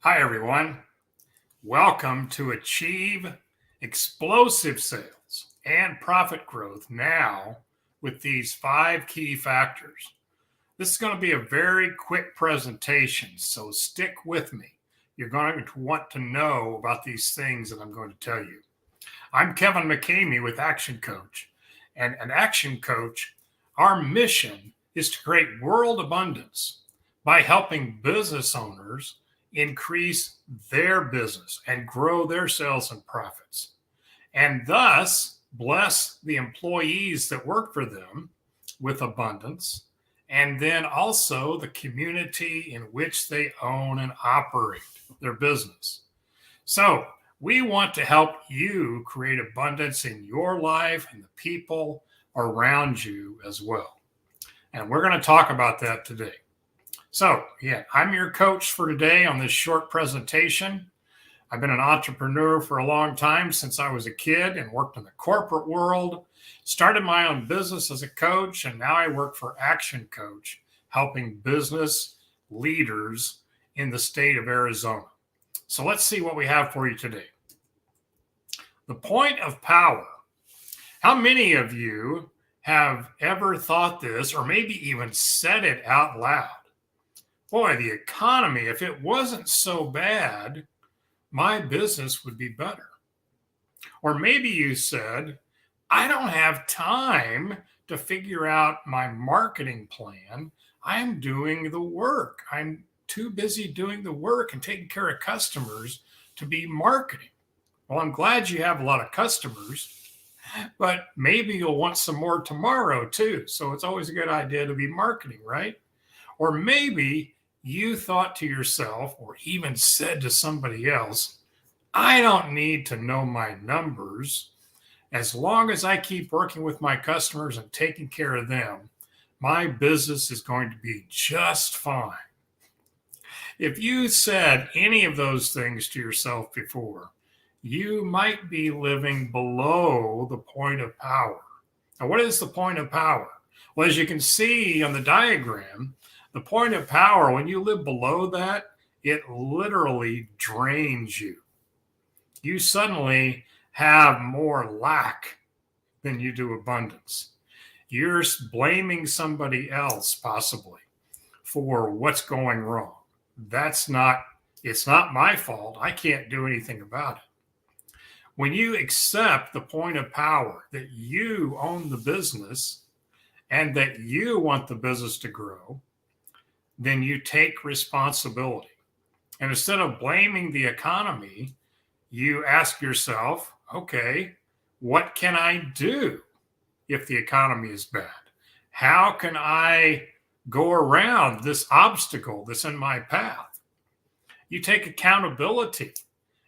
Hi, everyone. Welcome to Achieve Explosive Sales and Profit Growth now with these 5 key factors. This is going to be a very quick presentation, so stick with me. You're going to want to know about these things that I'm going to tell you. I'm Kevin McCamey with Action Coach, and an Action Coach, our mission is to create world abundance by helping business owners increase their business and grow their sales and profits, and thus bless the employees that work for them with abundance, and then also the community in which they own and operate their business. So, we want to help you create abundance in your life and the people around you as well. And we're going to talk about that today. So, yeah, I'm your coach for today on this short presentation. I've been an entrepreneur for a long time, since I was a kid, and worked in the corporate world, started my own business as a coach, and now I work for Action Coach, helping business leaders in the state of Arizona. So let's see what we have for you today. The point of power. How many of you have ever thought this, or maybe even said it out loud? Boy, the economy, if it wasn't so bad, my business would be better. Or maybe you said, I don't have time to figure out my marketing plan. I'm doing the work. I'm too busy doing the work and taking care of customers to be marketing. Well, I'm glad you have a lot of customers, but maybe you'll want some more tomorrow too. So it's always a good idea to be marketing, right? Or maybe you thought to yourself, or even said to somebody else, I don't need to know my numbers. As long as I keep working with my customers and taking care of them, my business is going to be just fine. If you said any of those things to yourself before, you might be living below the point of power. Now, what is the point of power? Well, as you can see on the diagram, the point of power, when you live below that, it literally drains you. You suddenly have more lack than you do abundance. You're blaming somebody else possibly for what's going wrong. It's not my fault. I can't do anything about it. When you accept the point of power that you own the business and that you want the business to grow, then you take responsibility. And instead of blaming the economy, you ask yourself, okay, what can I do if the economy is bad? How can I go around this obstacle that's in my path? You take accountability,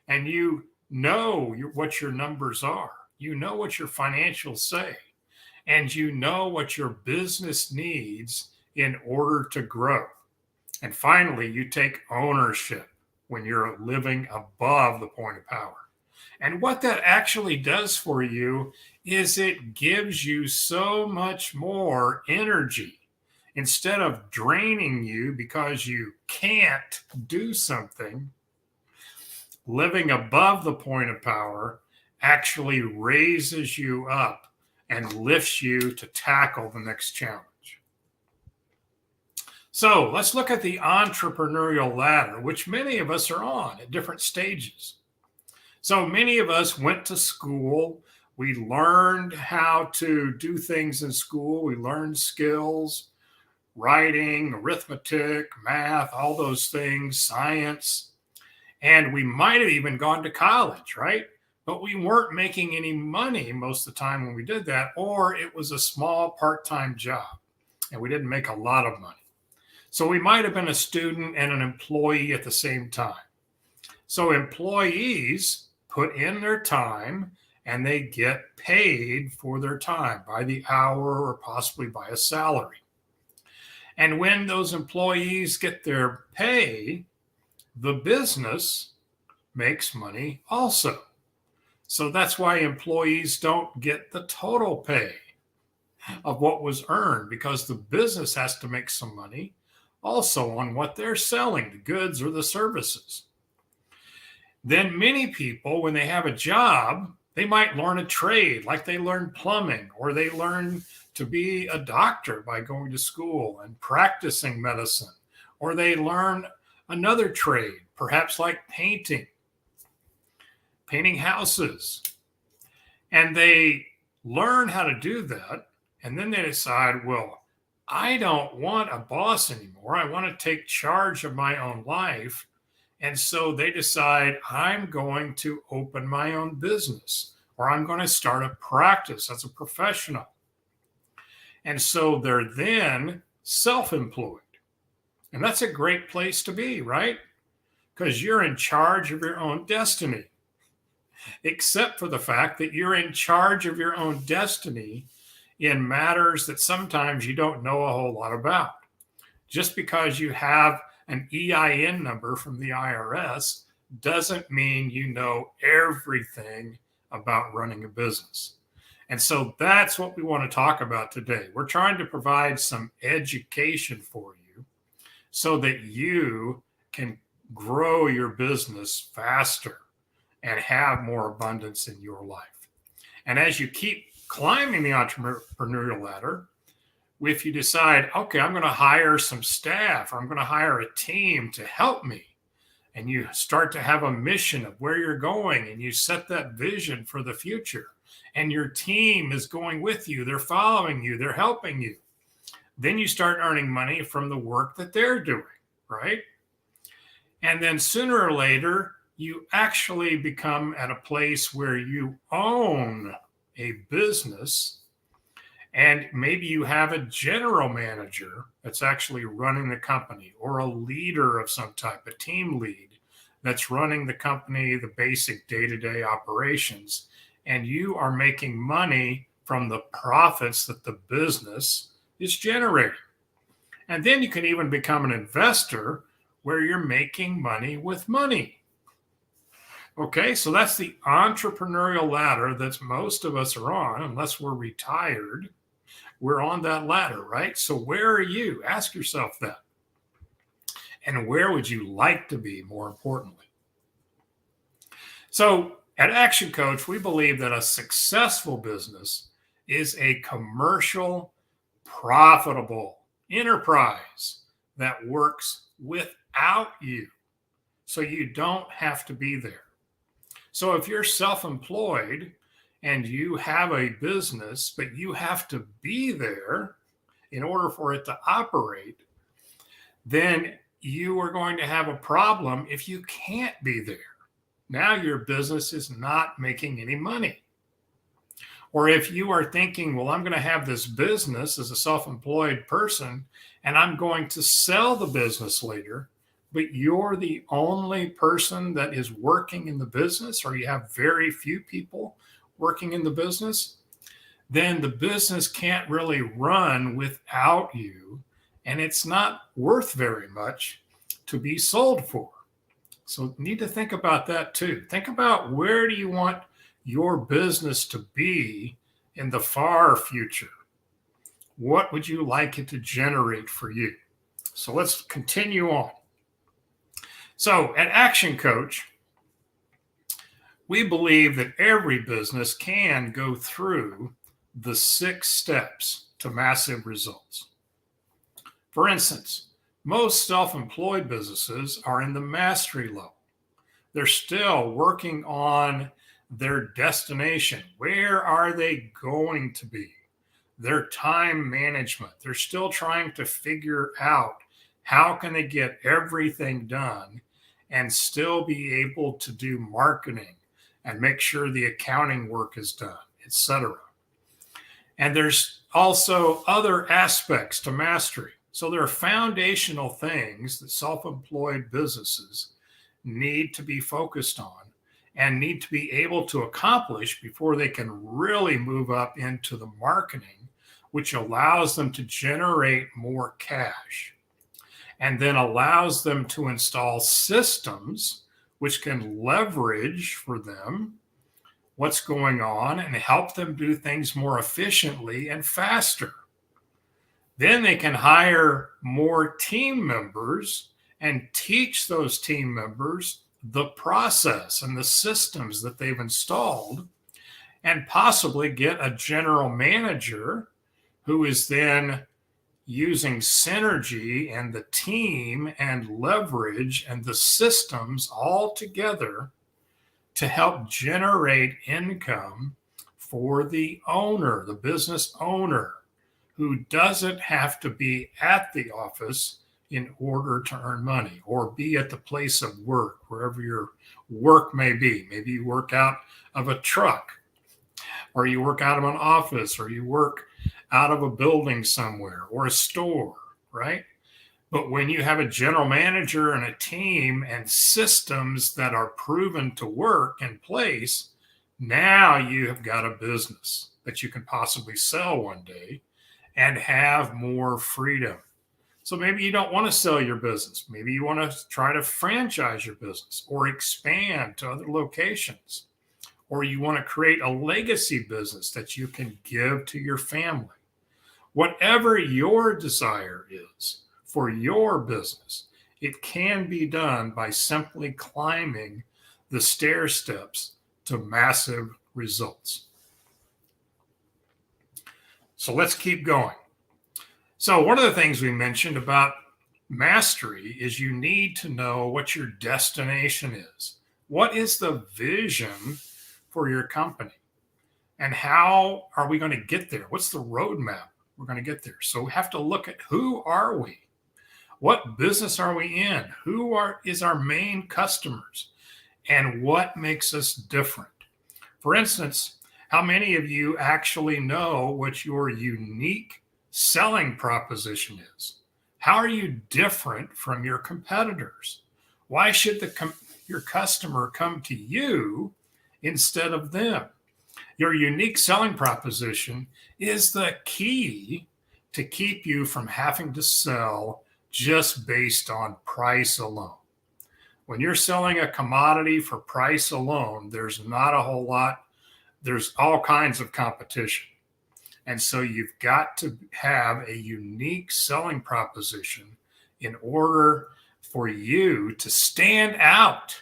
and you know what your numbers are. You know what your financials say, and you know what your business needs in order to grow. And finally, you take ownership when you're living above the point of power. And what that actually does for you is it gives you so much more energy. Instead of draining you because you can't do something, living above the point of power actually raises you up and lifts you to tackle the next challenge. So let's look at the entrepreneurial ladder, which many of us are on at different stages. So many of us went to school. We learned how to do things in school. We learned skills, writing, arithmetic, math, all those things, science. And we might have even gone to college, right? But we weren't making any money most of the time when we did that, or it was a small part-time job and we didn't make a lot of money. So we might have been a student and an employee at the same time. So employees put in their time and they get paid for their time by the hour or possibly by a salary. And when those employees get their pay, the business makes money also. So that's why employees don't get the total pay of what was earned, because the business has to make some money also on what they're selling, the goods or the services. Then many people, when they have a job, they might learn a trade, like they learn plumbing, or they learn to be a doctor by going to school and practicing medicine, or they learn another trade, perhaps like painting houses. And they learn how to do that. And then they decide, well, I don't want a boss anymore. I want to take charge of my own life. And so they decide, I'm going to open my own business, or I'm going to start a practice as a professional. And so they're then self-employed. And that's a great place to be, right? Because you're in charge of your own destiny, except for the fact that you're in charge of your own destiny in matters that sometimes you don't know a whole lot about. Just because you have an EIN number from the IRS doesn't mean you know everything about running a business. And so that's what we want to talk about today. We're trying to provide some education for you so that you can grow your business faster and have more abundance in your life. And as you keep climbing the entrepreneurial ladder, if you decide, okay, I'm going to hire some staff, or I'm going to hire a team to help me, and you start to have a mission of where you're going, and you set that vision for the future, and your team is going with you, they're following you, they're helping you, then you start earning money from the work that they're doing, right? And then sooner or later, you actually become at a place where you own a business, and maybe you have a general manager that's actually running the company, or a leader of some type, a team lead that's running the company, the basic day-to-day operations, and you are making money from the profits that the business is generating. And then you can even become an investor where you're making money with money. Okay, so that's the entrepreneurial ladder that most of us are on, unless we're retired. We're on that ladder, right? So where are you? Ask yourself that. And where would you like to be, more importantly? So at Action Coach, we believe that a successful business is a commercial, profitable enterprise that works without you, so you don't have to be there. So if you're self-employed and you have a business, but you have to be there in order for it to operate, then you are going to have a problem if you can't be there. Now your business is not making any money. Or if you are thinking, well, I'm going to have this business as a self-employed person, and I'm going to sell the business later, but you're the only person that is working in the business, or you have very few people working in the business, then the business can't really run without you, and it's not worth very much to be sold for. So you need to think about that too. Think about, where do you want your business to be in the far future? What would you like it to generate for you? So let's continue on. So at Action Coach, we believe that every business can go through the 6 steps to massive results. For instance, most self-employed businesses are in the mastery level. They're still working on their destination. Where are they going to be? Their time management. They're still trying to figure out how can they get everything done and still be able to do marketing and make sure the accounting work is done, etc. And there's also other aspects to mastery. So there are foundational things that self-employed businesses need to be focused on and need to be able to accomplish before they can really move up into the marketing, which allows them to generate more cash and then allows them to install systems which can leverage for them what's going on and help them do things more efficiently and faster. Then they can hire more team members and teach those team members the process and the systems that they've installed, and possibly get a general manager who is then using synergy and the team and leverage and the systems all together to help generate income for the owner, the business owner, who doesn't have to be at the office in order to earn money, or be at the place of work, wherever your work may be. Maybe you work out of a truck, or you work out of an office, or you work out of a building somewhere, or a store, right? But when you have a general manager and a team and systems that are proven to work in place, now you have got a business that you can possibly sell one day and have more freedom. So maybe you don't want to sell your business. Maybe you want to try to franchise your business or expand to other locations. Or you want to create a legacy business that you can give to your family. Whatever your desire is for your business, it can be done by simply climbing the stair steps to massive results. So let's keep going. So one of the things we mentioned about mastery is you need to know what your destination is. What is the vision for your company? And how are we going to get there? What's the roadmap we're going to get there? So we have to look at, who are we? What business are we in? Who is our main customers? And what makes us different? For instance, how many of you actually know what your unique selling proposition is? How are you different from your competitors? Why should your customer come to you instead of them? Your unique selling proposition is the key to keep you from having to sell just based on price alone. When you're selling a commodity for price alone, there's not a whole lot. There's all kinds of competition. And so you've got to have a unique selling proposition in order for you to stand out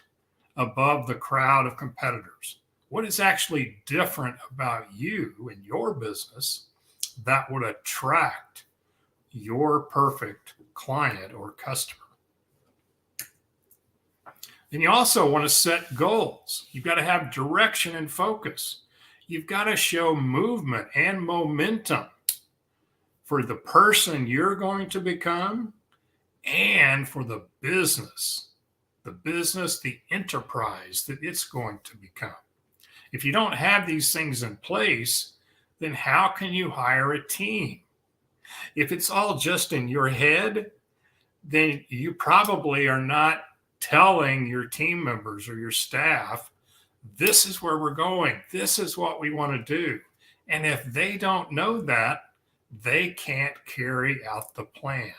above the crowd of competitors. What is actually different about you and your business that would attract your perfect client or customer? Then you also want to set goals. You've got to have direction and focus. You've got to show movement and momentum for the person you're going to become and for the business, the enterprise that it's going to become. If you don't have these things in place, then how can you hire a team? If it's all just in your head, then you probably are not telling your team members or your staff, this is where we're going. This is what we want to do. And if they don't know that, they can't carry out the plan.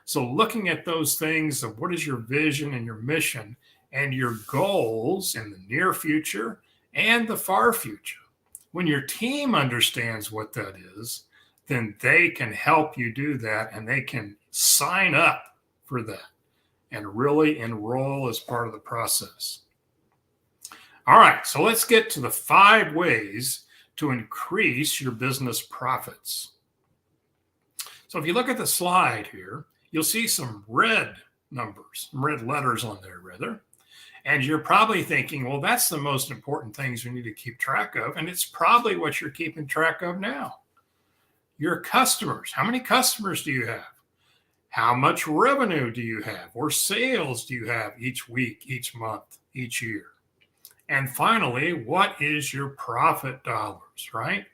So looking at those things of what is your vision and your mission and your goals in the near future and the far future, when your team understands what that is, then they can help you do that, and they can sign up for that and really enroll as part of the process. All right, so let's get to the 5 ways to increase your business profits. So if you look at the slide here, you'll see some red numbers, red letters on there rather. And you're probably thinking, well, that's the most important things we need to keep track of. And it's probably what you're keeping track of now. Your customers. How many customers do you have? How much revenue do you have or sales do you have each week, each month, each year? And finally, what is your profit dollars, right?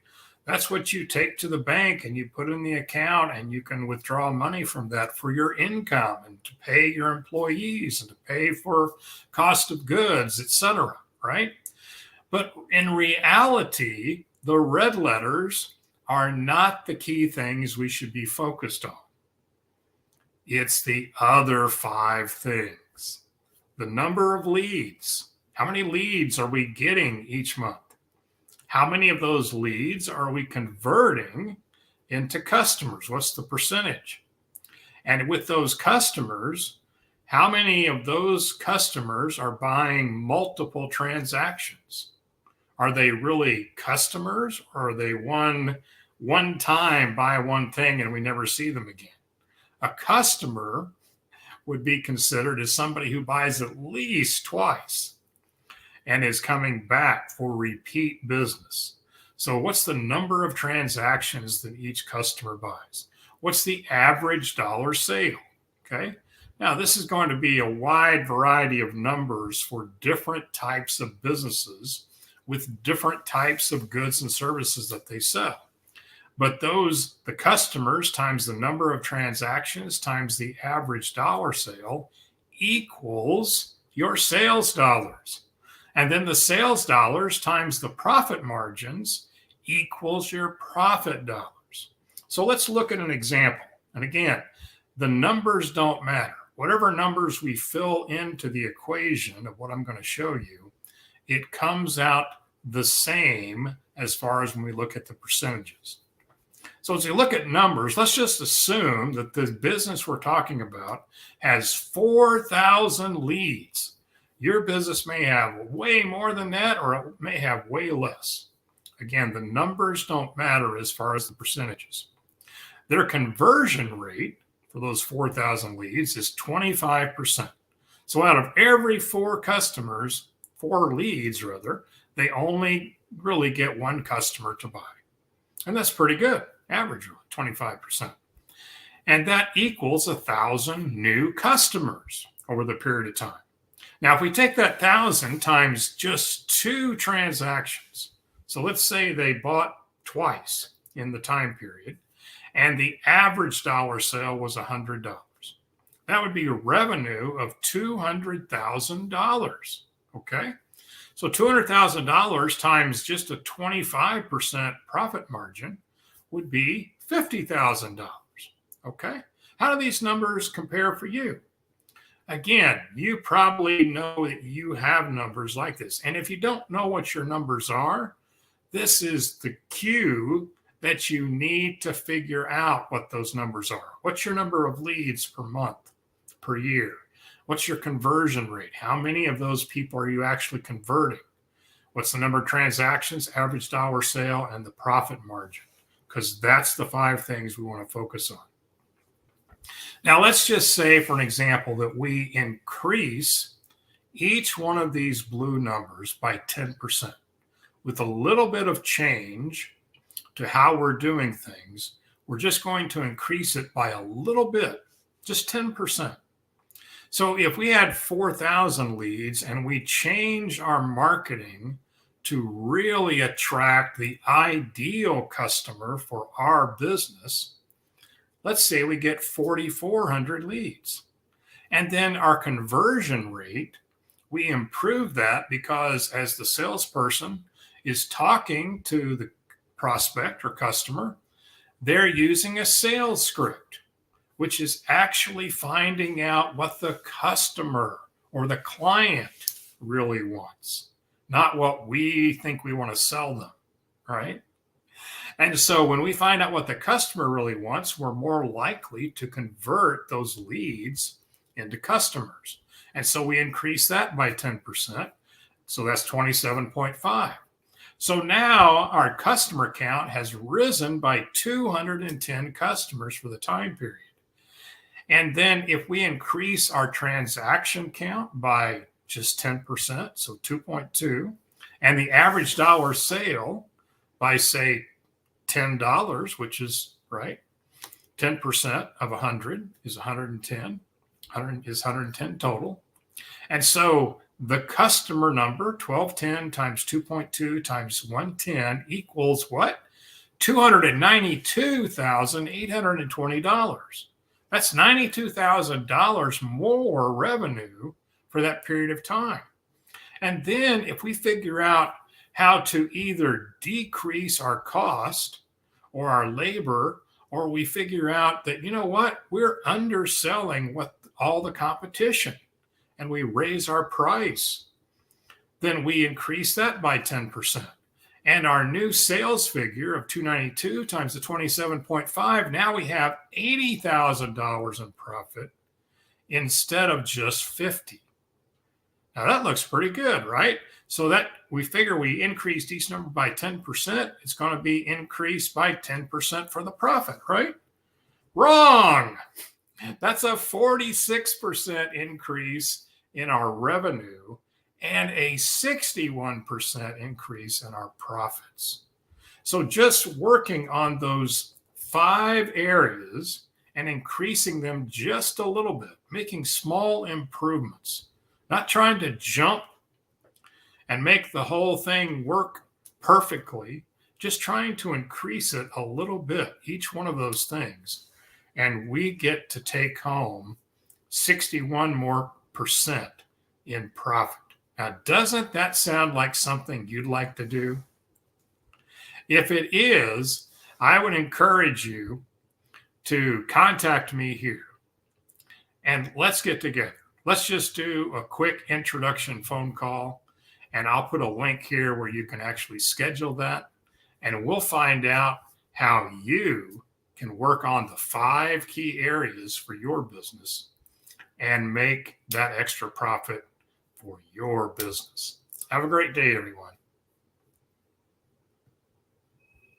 That's what you take to the bank and you put in the account, and you can withdraw money from that for your income and to pay your employees and to pay for cost of goods, etc., right? But in reality, the red letters are not the key things we should be focused on. It's the other 5 things. The number of leads. How many leads are we getting each month? How many of those leads are we converting into customers? What's the percentage? And with those customers, how many of those customers are buying multiple transactions? Are they really customers, or are they one time buy one thing and we never see them again? A customer would be considered as somebody who buys at least twice and is coming back for repeat business. So what's the number of transactions that each customer buys? What's the average dollar sale? Okay. Now, this is going to be a wide variety of numbers for different types of businesses with different types of goods and services that they sell. But the customers times the number of transactions times the average dollar sale equals your sales dollars. And then the sales dollars times the profit margins equals your profit dollars. So let's look at an example. And again, the numbers don't matter. Whatever numbers we fill into the equation of what I'm going to show you, it comes out the same as far as when we look at the percentages. So as we look at numbers, let's just assume that the business we're talking about has 4,000 leads. Your business may have way more than that, or it may have way less. Again, the numbers don't matter as far as the percentages. Their conversion rate for those 4,000 leads is 25%. So out of every four leads, they only really get one customer to buy. And that's pretty good, average 25%. And that equals 1,000 new customers over the period of time. Now, if we take that 1,000 times just 2 transactions, so let's say they bought twice in the time period, and the average dollar sale was $100. That would be a revenue of $200,000. Okay? So $200,000 times just a 25% profit margin would be $50,000. Okay? How do these numbers compare for you? Again, you probably know that you have numbers like this. And if you don't know what your numbers are, this is the cue that you need to figure out what those numbers are. What's your number of leads per month, per year? What's your conversion rate? How many of those people are you actually converting? What's the number of transactions, average dollar sale, and the profit margin? Because that's the 5 things we want to focus on. Now, let's just say, for an example, that we increase each one of these blue numbers by 10%. With a little bit of change to how we're doing things, we're just going to increase it by a little bit, just 10%. So if we had 4,000 leads and we change our marketing to really attract the ideal customer for our business, let's say we get 4,400 leads. And then our conversion rate, we improve that because as the salesperson is talking to the prospect or customer, they're using a sales script, which is actually finding out what the customer or the client really wants, not what we think we want to sell them, right? And so when we find out what the customer really wants, we're more likely to convert those leads into customers. And so we increase that by 10%. So that's 27.5. So now our customer count has risen by 210 customers for the time period. And then if we increase our transaction count by just 10%, so 2.2, and the average dollar sale by, say, $10, which is, right, 10% of 100 is 110. 100 is 110 total. And so the customer number, 1210 times 2.2 times 110 equals what? $292,820. That's $92,000 more revenue for that period of time. And then if we figure out how to either decrease our cost or our labor, or we figure out that, you know what, we're underselling what all the competition, and we raise our price, then we increase that by 10%. And our new sales figure of 292 times the 27.5, now we have $80,000 in profit instead of just 50. Now that looks pretty good, right? So that we figure we increased each number by 10%, it's going to be increased by 10% for the profit, right? Wrong. That's a 46% increase in our revenue and a 61% increase in our profits. So just working on those 5 areas and increasing them just a little bit, making small improvements, not trying to jump and make the whole thing work perfectly, just trying to increase it a little bit, each one of those things. And we get to take home 61 more percent in profit. Now, doesn't that sound like something you'd like to do? If it is, I would encourage you to contact me here and let's get together. Let's just do a quick introduction phone call, and I'll put a link here where you can actually schedule that, and we'll find out how you can work on the 5 key areas for your business and make that extra profit for your business. Have a great day, everyone.